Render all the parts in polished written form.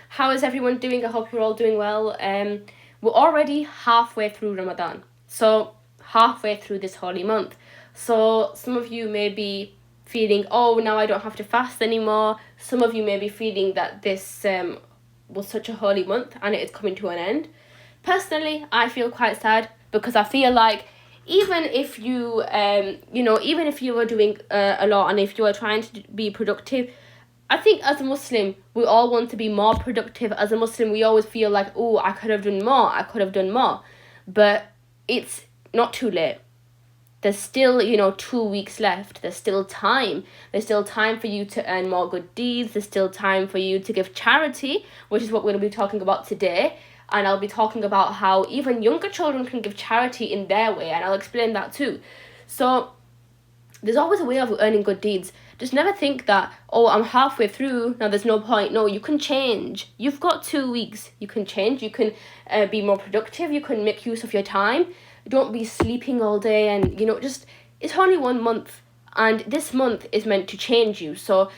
How is everyone doing? I hope you're all doing well. We're already halfway through Ramadan, so halfway through this holy month. So some of you may be feeling, oh, now I don't have to fast anymore. Some of you may be feeling that this was such a holy month and it is coming to an end. Personally, I feel quite sad because I feel like even if you, even if you were doing a lot and if you were trying to be productive, I think as a Muslim, we all want to be more productive. As a Muslim, we always feel like, oh, I could have done more, I could have done more. But it's not too late. There's still, 2 weeks left. There's still time. There's still time for you to earn more good deeds. There's still time for you to give charity, which is what we're going to be talking about today. And I'll be talking about how even younger children can give charity in their way, and I'll explain that too. So there's always a way of earning good deeds. Just never think that, oh, I'm halfway through, now there's no point. No, you can change. You've got 2 weeks. You can change. You can be more productive. You can make use of your time. Don't be sleeping all day and, it's only 1 month. And this month is meant to change you. So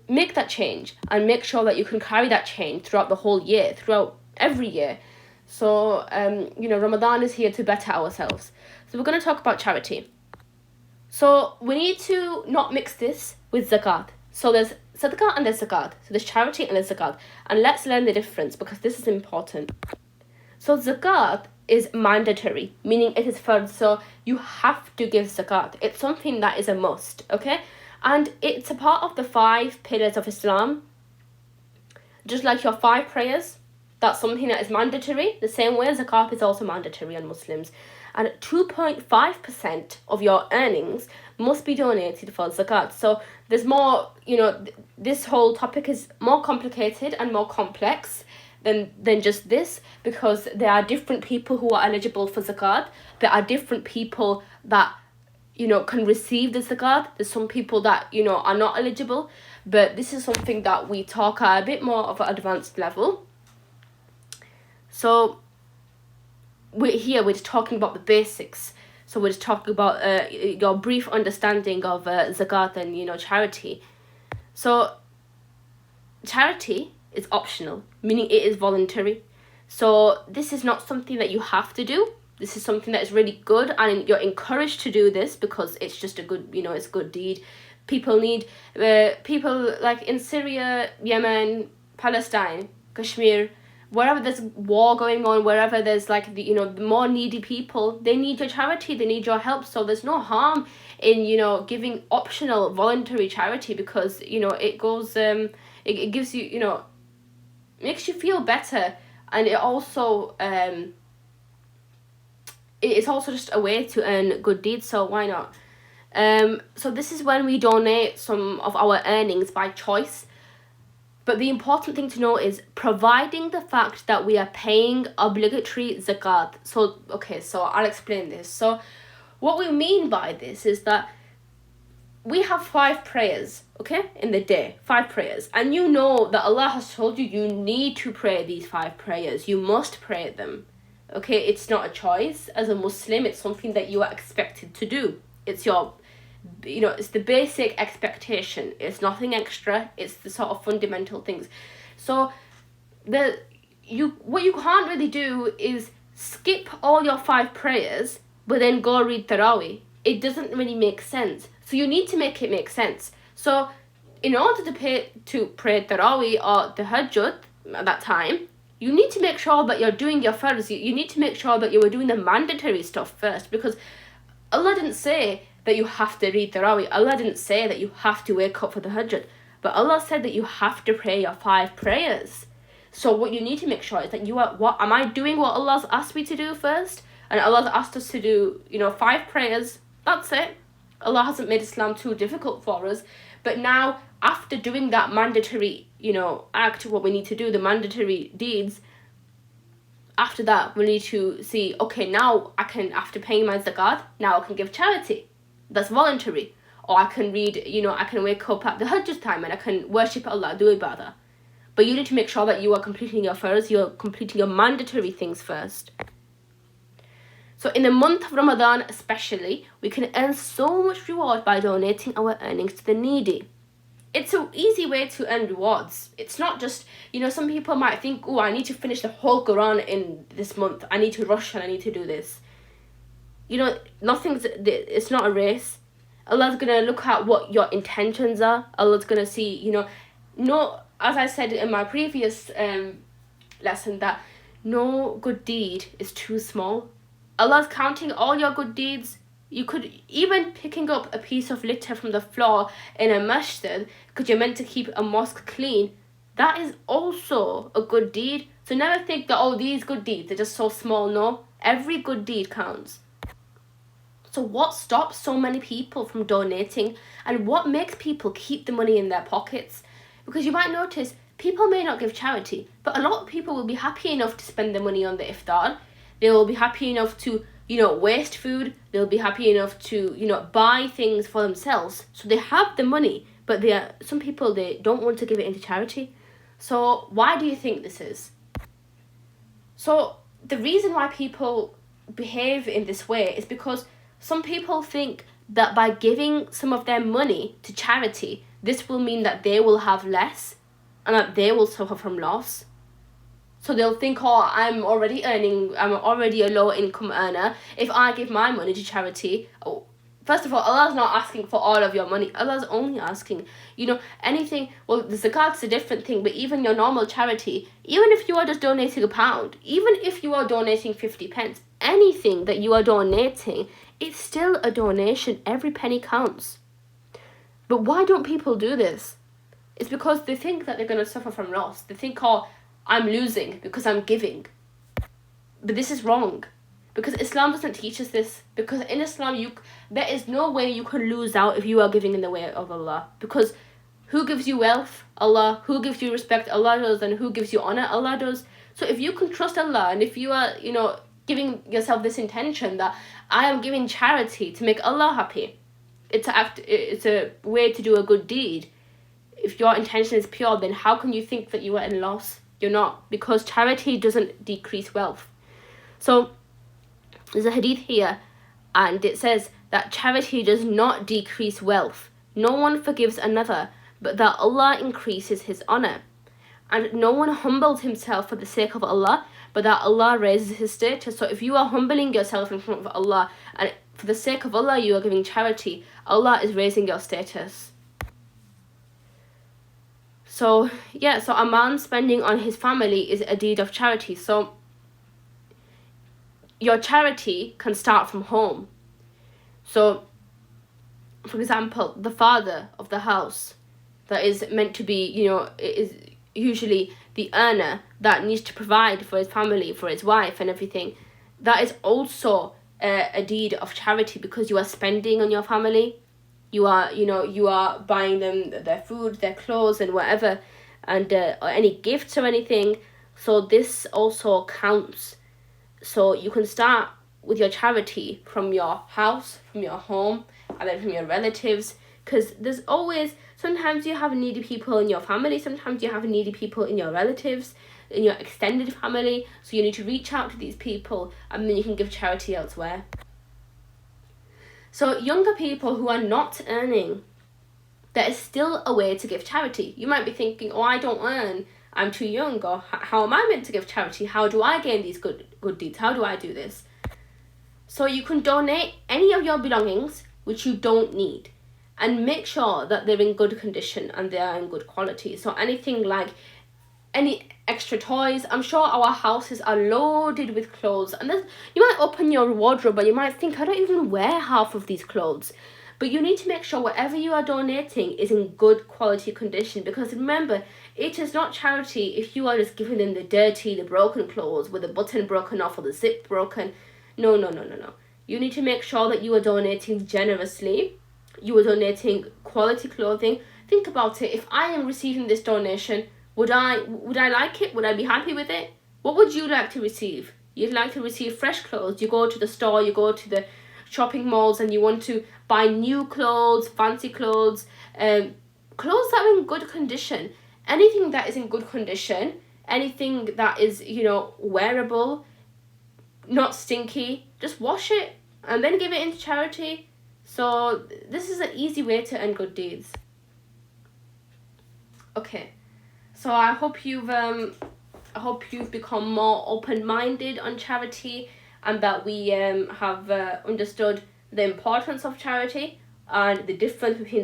make that change and make sure that you can carry that change throughout the whole year, throughout every year. So, Ramadan is here to better ourselves. So we're going to talk about charity. So we need to not mix this with zakat. So there's sadaqah and there's zakat. So there's charity and there's zakat. And let's learn the difference because this is important. So zakat is mandatory, meaning it is fard. So you have to give zakat. It's something that is a must, okay? And it's a part of the 5 pillars of Islam. Just like your 5 prayers, that's something that is mandatory. The same way zakat is also mandatory on Muslims. And 2.5% of your earnings must be donated for zakat. So there's more, this whole topic is more complicated and more complex than just this, because there are different people who are eligible for zakat. There are different people that, can receive the zakat. There's some people that, are not eligible. But this is something that we talk at a bit more of an advanced level. So we're just talking about the basics. So we're just talking about your brief understanding of zakat and charity. So charity is optional, meaning it is voluntary. So this is not something that you have to do. This is something that is really good, and you're encouraged to do this because it's just a good, it's a good deed. People need people like in Syria, Yemen, Palestine, Kashmir, wherever there's war going on, wherever there's like the more needy people, they need your charity, they need your help. So there's no harm in giving optional voluntary charity, because it goes it gives you makes you feel better, and it also it's also just a way to earn good deeds. So why not? So this is when we donate some of our earnings by choice. But the important thing to know is providing the fact that we are paying obligatory zakat. So I'll explain this. So what we mean by this is that we have 5 prayers, in the day, 5 prayers. And you know that Allah has told you need to pray these 5 prayers. You must pray them, It's not a choice. As a Muslim, it's something that you are expected to do. It's your it's the basic expectation. It's nothing extra. It's the sort of fundamental things. So what you can't really do is skip all your 5 prayers but then go read Tarawih. It doesn't really make sense. So you need to make it make sense. So in order to pray Tarawih or the Tahajjud at that time, you need to make sure that you're doing your farz. You need to make sure that you were doing the mandatory stuff first, because Allah didn't say that you have to read Tarawih. Allah didn't say that you have to wake up for the Tahajjud. But Allah said that you have to pray your 5 prayers. So what you need to make sure is that am I doing what Allah's asked me to do first? And Allah's asked us to do, 5 prayers. That's it. Allah hasn't made Islam too difficult for us. But now, after doing that mandatory, act, what we need to do, the mandatory deeds, after that, we need to see, now I can, after paying my zakat, now I can give charity. That's voluntary. Or I can read, I can wake up at the Hajj time and I can worship Allah, do ibadah. But you need to make sure that you are completing your farz, you're completing your mandatory things first. So in the month of Ramadan especially, we can earn so much reward by donating our earnings to the needy. it's an easy way to earn rewards. It's not just, some people might think, oh, I need to finish the whole Quran in this month. I need to rush and I need to do this. It's not a race. Allah's going to look at what your intentions are. Allah's going to see, no, as I said in my previous lesson, that no good deed is too small. Allah's counting all your good deeds. You could even picking up a piece of litter from the floor in a masjid because you're meant to keep a mosque clean. That is also a good deed. So never think that, these good deeds are just so small. No, every good deed counts. So what stops so many people from donating, and what makes people keep the money in their pockets? Because you might notice people may not give charity, but a lot of people will be happy enough to spend the money on the iftar. They will be happy enough to, waste food. They'll be happy enough to, buy things for themselves. So they have the money, but some people, they don't want to give it into charity. So why do you think this is? So the reason why people behave in this way is because some people think that by giving some of their money to charity, this will mean that they will have less and that they will suffer from loss. So they'll think, I'm already a low income earner. If I give my money to charity, first of all, Allah's not asking for all of your money. Allah's only asking, anything. Well, the zakat's a different thing, but even your normal charity, even if you are just donating £1, even if you are donating 50p, anything that you are donating, it's still a donation. Every penny counts. But why don't people do this? It's because they think that they're going to suffer from loss. They think, I'm losing because I'm giving. But this is wrong. Because Islam doesn't teach us this. Because in Islam, there is no way you can lose out if you are giving in the way of Allah. Because who gives you wealth? Allah. Who gives you respect? Allah does. And who gives you honor? Allah does. So if you can trust Allah, and if you are, giving yourself this intention that I am giving charity to make Allah happy, it's a way to do a good deed. If your intention is pure, then how can you think that you are in loss? You're not, because charity doesn't decrease wealth. So there's a hadith here, and it says that charity does not decrease wealth. No one forgives another, but that Allah increases his honor. And no one humbles himself for the sake of Allah, but that Allah raises his status. So if you are humbling yourself in front of Allah, and for the sake of Allah you are giving charity, Allah is raising your status. So a man spending on his family is a deed of charity. So your charity can start from home. So, for example, the father of the house that is meant to be, is usually the earner that needs to provide for his family, for his wife and everything. That is also a deed of charity, because you are spending on your family. You are buying them their food, their clothes and whatever, and or any gifts or anything. So this also counts. So you can start with your charity from your house, from your home, and then from your relatives, because there's always, sometimes you have needy people in your family, sometimes you have needy people in your relatives, in your extended family. So you need to reach out to these people, and then you can give charity elsewhere. So younger people who are not earning, there is still a way to give charity. You might be thinking, I don't earn, I'm too young, or how am I meant to give charity? How do I gain these good deeds? How do I do this? So you can donate any of your belongings which you don't need, and make sure that they're in good condition and they are in good quality. So anything like any extra toys. I'm sure our houses are loaded with clothes, and you might open your wardrobe and you might think, I don't even wear half of these clothes. But you need to make sure whatever you are donating is in good quality condition, because remember, it is not charity if you are just giving them the dirty, the broken clothes with the button broken off or the zip broken. No. You need to make sure that you are donating generously. You are donating quality clothing. Think about it. If I am receiving this donation, would I like it? Would I be happy with it? What would you like to receive? You'd like to receive fresh clothes. You go to the store, you go to the shopping malls, and you want to buy new clothes, fancy clothes, clothes that are in good condition. Anything that is in good condition, anything that is, wearable, not stinky, just wash it and then give it into charity. So this is an easy way to earn good deeds. Okay, so I hope you've become more open-minded on charity, and that we have understood the importance of charity and the difference between